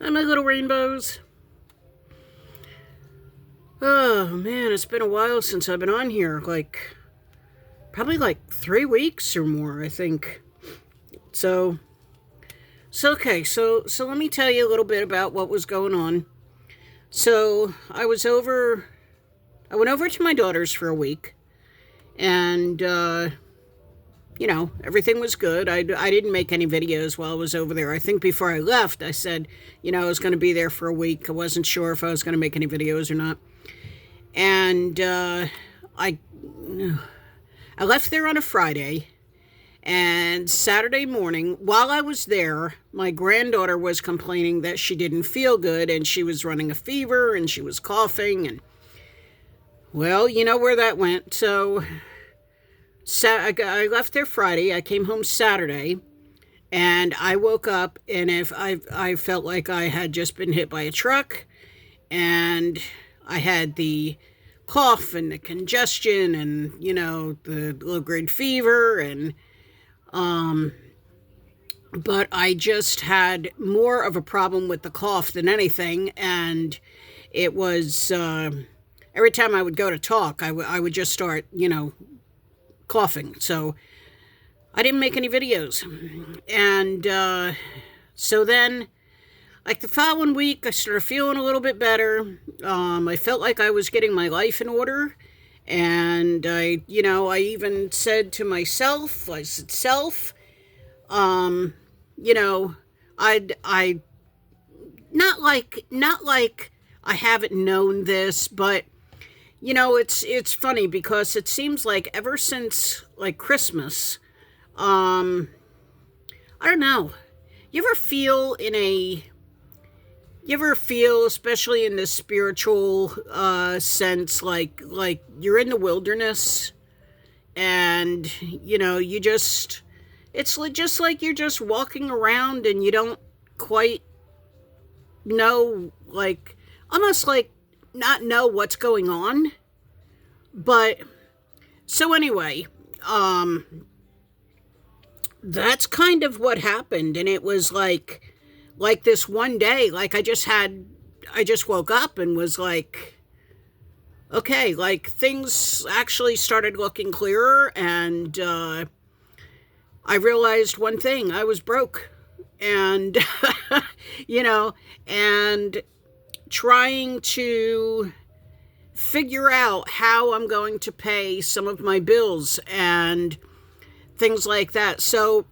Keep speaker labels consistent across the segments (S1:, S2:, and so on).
S1: Hi, my little rainbows. Oh, man, it's been a while since I've been on here. Probably 3 weeks or more, I think. So, so let me tell you a little bit about what was going on. So, I went over to my daughter's for a week, and, everything was good. I didn't make any videos while I was over there. I think before I left, I said, I was going to be there for a week. I wasn't sure if I was going to make any videos or not. And I I left there on a Friday, and Saturday morning, while I was there, my granddaughter was complaining that she didn't feel good and she was running a fever and she was coughing. And, well, you know where that went. So I left there Friday. I came home Saturday, and I woke up, and if I felt like I had just been hit by a truck, and I had the cough and the congestion and, the low grade fever. And, but I just had more of a problem with the cough than anything. And it was, every time I would go to talk, I would just start, coughing. So I didn't make any videos. And, so then, like the following week, I started feeling a little bit better. I felt like I was getting my life in order. And I even said to myself, I said, self, um, you know, I, not like I haven't known this, but, it's funny because it seems like ever since like Christmas, um, I don't know. You ever feel in a You ever feel, especially in the spiritual sense, like you're in the wilderness, and you just just like you're just walking around and you don't quite know, like almost like not know what's going on. But so anyway, um, that's kind of what happened, and it was like this one day, I just woke up and was like, okay, like things actually started looking clearer. And I realized one thing: I was broke. And you know and trying to figure out how I'm going to pay some of my bills and things like that. So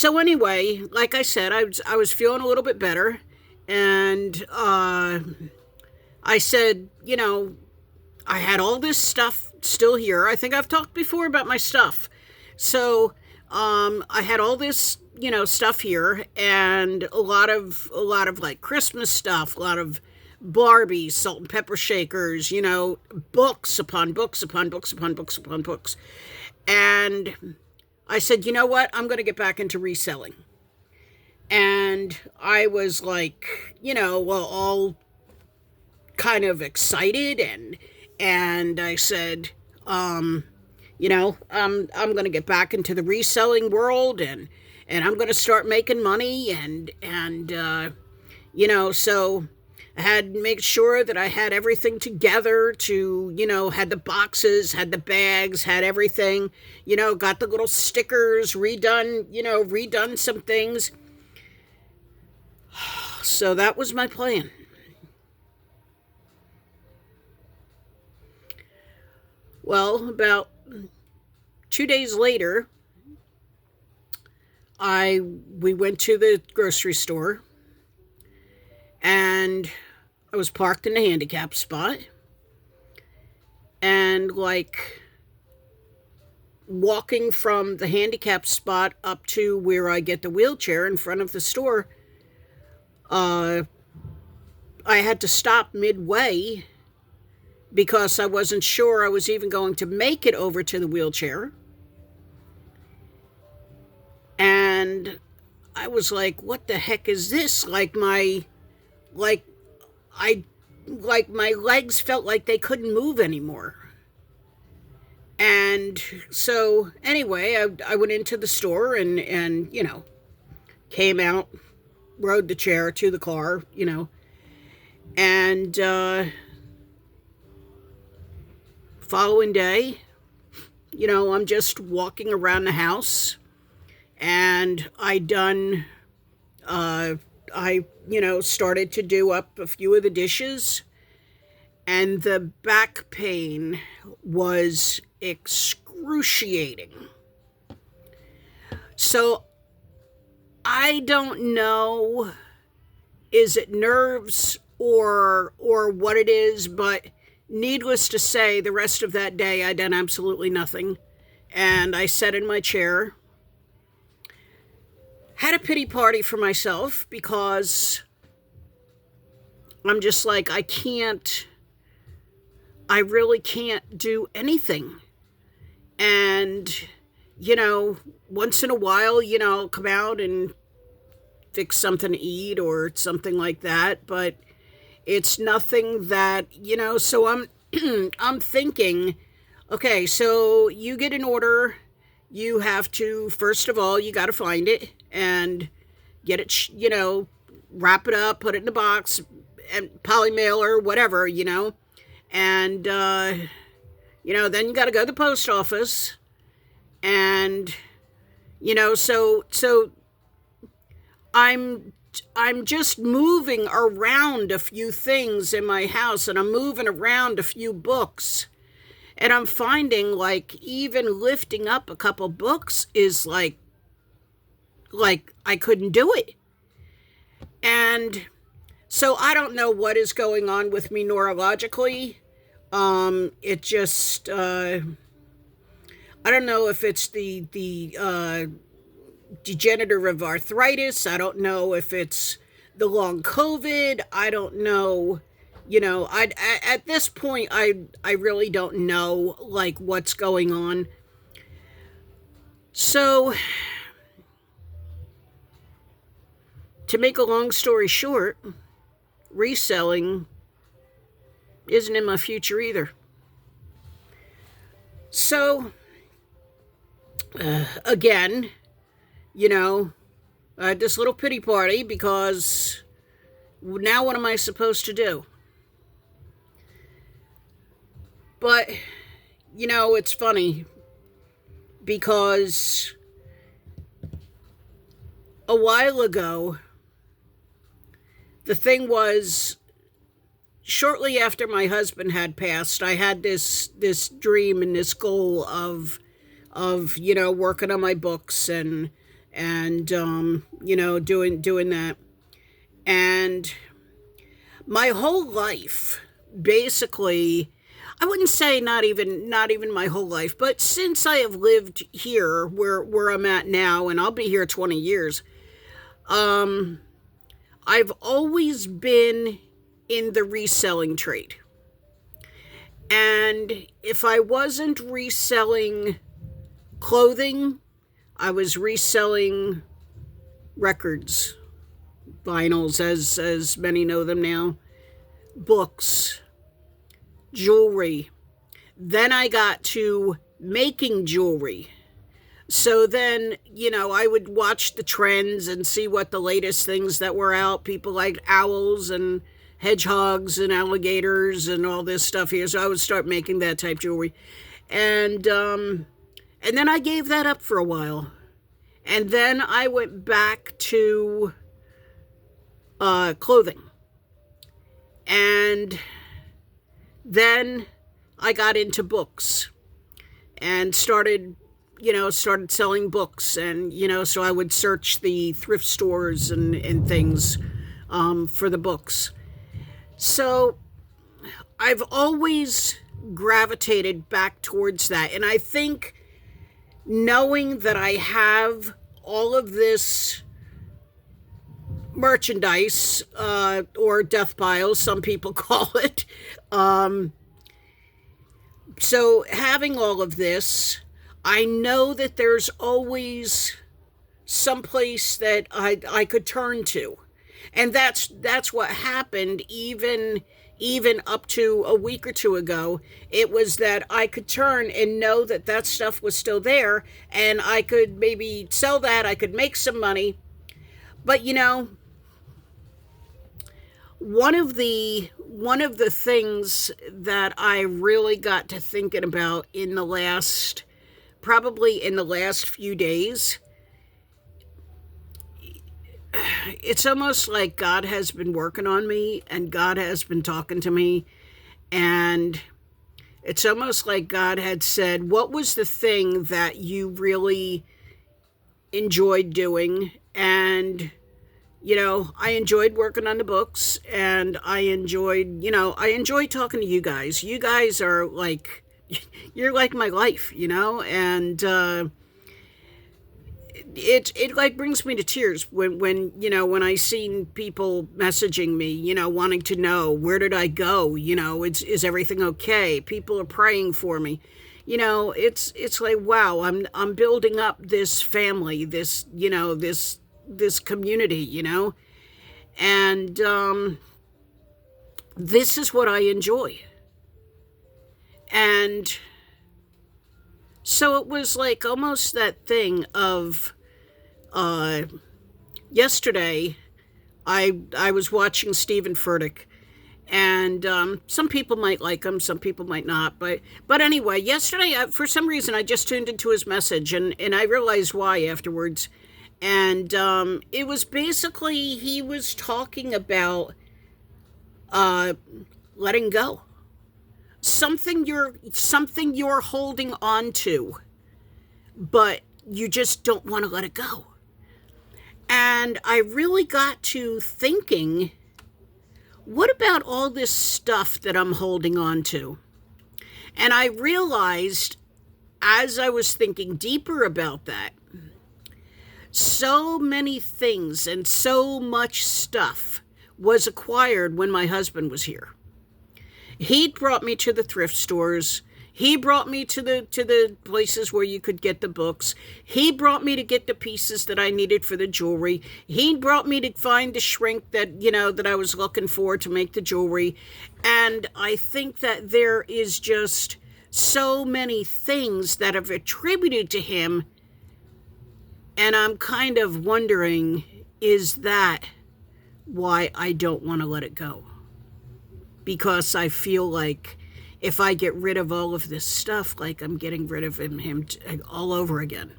S1: anyway, like I said, I was feeling a little bit better. And I said, I had all this stuff still here. I think I've talked before about my stuff. So I had all this, stuff here, and a lot of like Christmas stuff, a lot of Barbies, salt and pepper shakers, books upon books upon books upon books upon books. And I said, you know what? I'm going to get back into reselling. And I was like, well, all kind of excited. And I said, I'm going to get back into the reselling world, and I'm going to start making money. So I had to make sure that I had everything together to, had the boxes, had the bags, had everything, got the little stickers redone some things. So that was my plan. Well, about 2 days later, we went to the grocery store, and I was parked in a handicap spot, and like walking from the handicap spot up to where I get the wheelchair in front of the store, uh, I had to stop midway because I wasn't sure I was even going to make it over to the wheelchair. And I was like, what the heck is this? Like I like my legs felt like they couldn't move anymore. And so anyway, I went into the store, and came out, rode the chair to the car, and following day, I'm just walking around the house, and I started to do up a few of the dishes, and the back pain was excruciating. So I don't know, is it nerves or what it is, but needless to say, the rest of that day I done absolutely nothing. And I sat in my chair, had a pity party for myself, because I'm just like, I really can't do anything. And, once in a while, I'll come out and fix something to eat or something like that. But it's nothing that, so I'm thinking, okay, so you get an order, you have to, first of all, you got to find it and get it, wrap it up, put it in a box, and polymail or whatever, and, then you got to go to the post office, and, so I'm just moving around a few things in my house, and I'm moving around a few books, and I'm finding, like, even lifting up a couple books is like I couldn't do it. And so I don't know what is going on with me neurologically. It just, I don't know if it's the degenerative arthritis. I don't know if it's the long COVID. I don't know. At this point, I really don't know, like, what's going on. So, to make a long story short, reselling isn't in my future either. So, again, I had this little pity party, because now what am I supposed to do? But, it's funny, because a while ago, the thing was, shortly after my husband had passed, I had this dream and this goal of working on my books and doing that. And my whole life, basically, I wouldn't say not even my whole life, but since I have lived here where I'm at now, and I'll be here 20 years, I've always been in the reselling trade. And if I wasn't reselling clothing, I was reselling records, vinyls, as many know them now, books, jewelry. Then I got to making jewelry. So then, I would watch the trends and see what the latest things that were out. People like owls and hedgehogs and alligators and all this stuff here. So I would start making that type jewelry. And then I gave that up for a while. And then I went back to clothing. And then I got into books and started selling books. And, so I would search the thrift stores and things for the books. So I've always gravitated back towards that. And I think knowing that I have all of this merchandise, or death piles, some people call it. So having all of this, I know that there's always someplace that I could turn to. And that's what happened even up to a week or two ago. It was that I could turn and know that stuff was still there, and I could maybe sell that, I could make some money. But one of the things that I really got to thinking about probably in the last few days, it's almost like God has been working on me and God has been talking to me, and it's almost like God had said, what was the thing that you really enjoyed doing? And I enjoyed working on the books, and I enjoyed talking to you guys. You guys are like, you're like my life, and it like brings me to tears when I seen people messaging me, wanting to know, where did I go? Is everything okay? People are praying for me. It's like, wow, I'm building up this family, this community, and this is what I enjoy. And so it was like almost that thing of yesterday I was watching Stephen Furtick, and some people might like him, some people might not, but anyway, yesterday for some reason I just tuned into his message, and I realized why afterwards. And it was basically, he was talking about letting go. Something you're holding on to, but you just don't want to let it go. And I really got to thinking, what about all this stuff that I'm holding on to? And I realized, as I was thinking deeper about that, so many things and so much stuff was acquired when my husband was here. He brought me to the thrift stores. He brought me to the places where you could get the books. He brought me to get the pieces that I needed for the jewelry. He brought me to find the shrink that I was looking for to make the jewelry. And I think that there is just so many things that have attributed to him. And I'm kind of wondering, is that why I don't want to let it go? Because I feel like if I get rid of all of this stuff, like I'm getting rid of him all over again.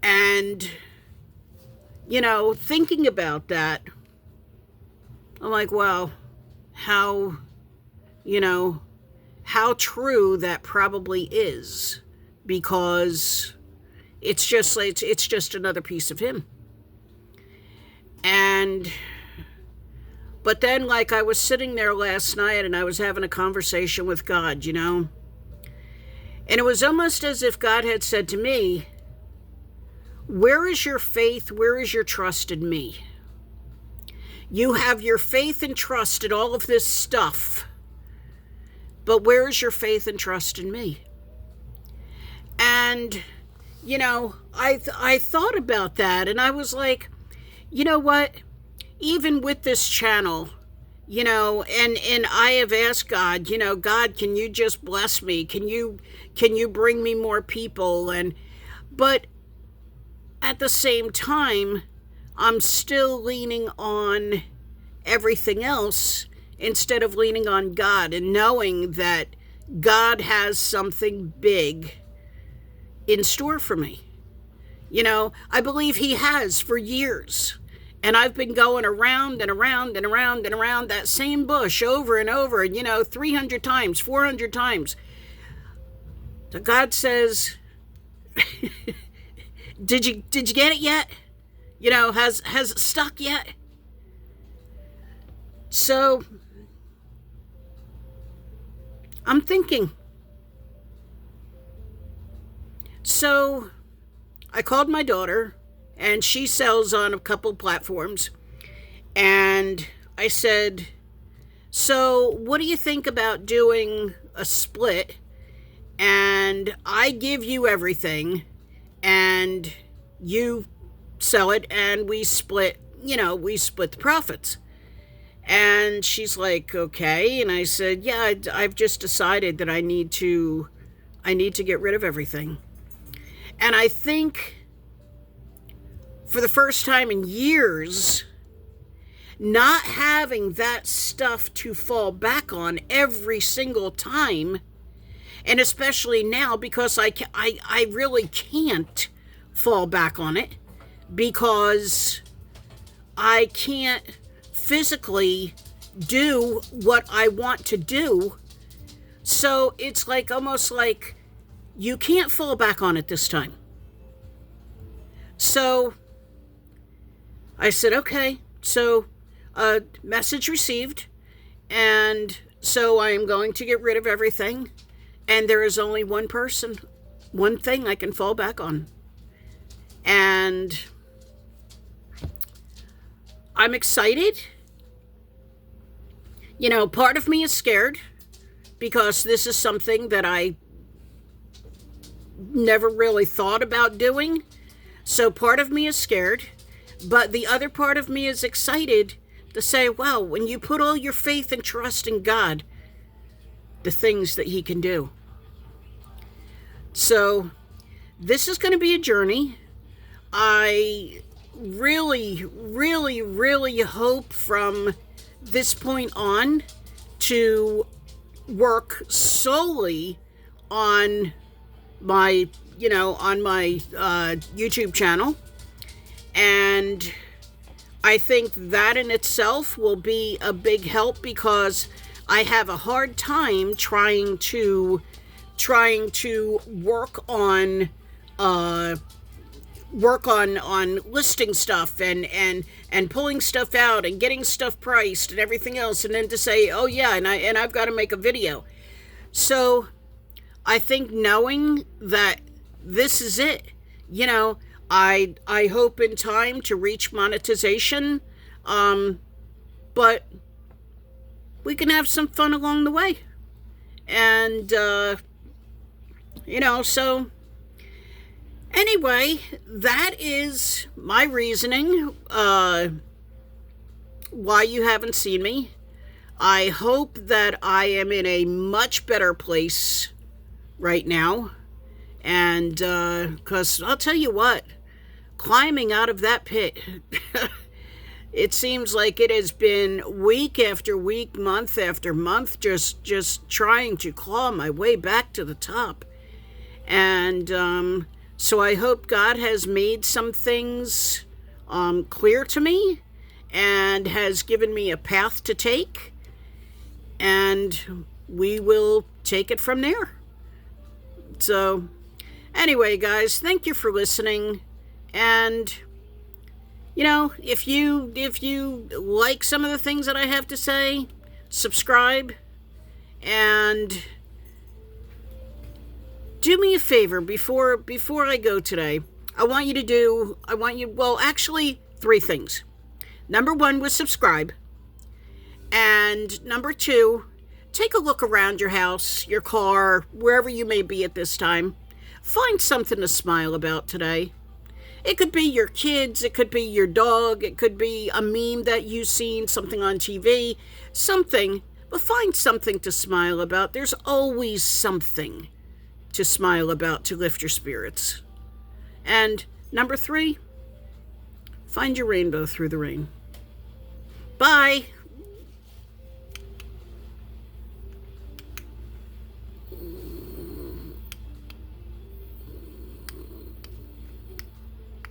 S1: And, thinking about that, I'm like, wow, how true that probably is, because it's just another piece of him. But then, like, I was sitting there last night and I was having a conversation with God, and it was almost as if God had said to me, where is your faith? Where is your trust in me? You have your faith and trust in all of this stuff, but where is your faith and trust in me? And, I thought about that, and I was like, you know what? Even with this channel, and I have asked God, God, can you just bless me? Can you bring me more people? But at the same time, I'm still leaning on everything else instead of leaning on God, and knowing that God has something big in store for me. I believe he has for years. And I've been going around and around and around and around that same bush over and over, 300 times, 400 times. So God says, did you get it yet? Has it stuck yet? So I'm thinking. So I called my daughter, and she sells on a couple platforms. And I said, so what do you think about doing a split? And I give you everything, and you sell it, and we split the profits. And she's like, okay. And I said, yeah, I've just decided that I need to get rid of everything. And I think, for the first time in years, not having that stuff to fall back on every single time, and especially now because I really can't fall back on it because I can't physically do what I want to do. So it's like almost like you can't fall back on it this time. So I said, okay, so message received, and so I am going to get rid of everything, and there is only one thing I can fall back on. And I'm excited. You know, part of me is scared because this is something that I never really thought about doing. So part of me is scared, but the other part of me is excited to say, wow, when you put all your faith and trust in God, the things that He can do. So this is going to be a journey. I really, really, really hope from this point on to work solely on my, YouTube channel. And I think that in itself will be a big help because I have a hard time trying to work on listing stuff and pulling stuff out and getting stuff priced and everything else, and then to say, oh yeah, and I've got to make a video. So I think knowing that this is it, I hope in time to reach monetization, but we can have some fun along the way. And, so anyway, that is my reasoning, why you haven't seen me. I hope that I am in a much better place right now. And, because I'll tell you what, climbing out of that pit, it seems like it has been week after week, month after month, just trying to claw my way back to the top. And, so I hope God has made some things clear to me and has given me a path to take, and we will take it from there. So anyway, guys, thank you for listening. And if you like some of the things that I have to say, subscribe. And do me a favor before I go today. Actually 3 things. Number 1 was subscribe. And number 2, take a look around your house, your car, wherever you may be at this time. Find something to smile about today. It could be your kids, it could be your dog, it could be a meme that you've seen, something on TV, something, but find something to smile about. There's always something to smile about to lift your spirits. And number 3, find your rainbow through the rain. Bye.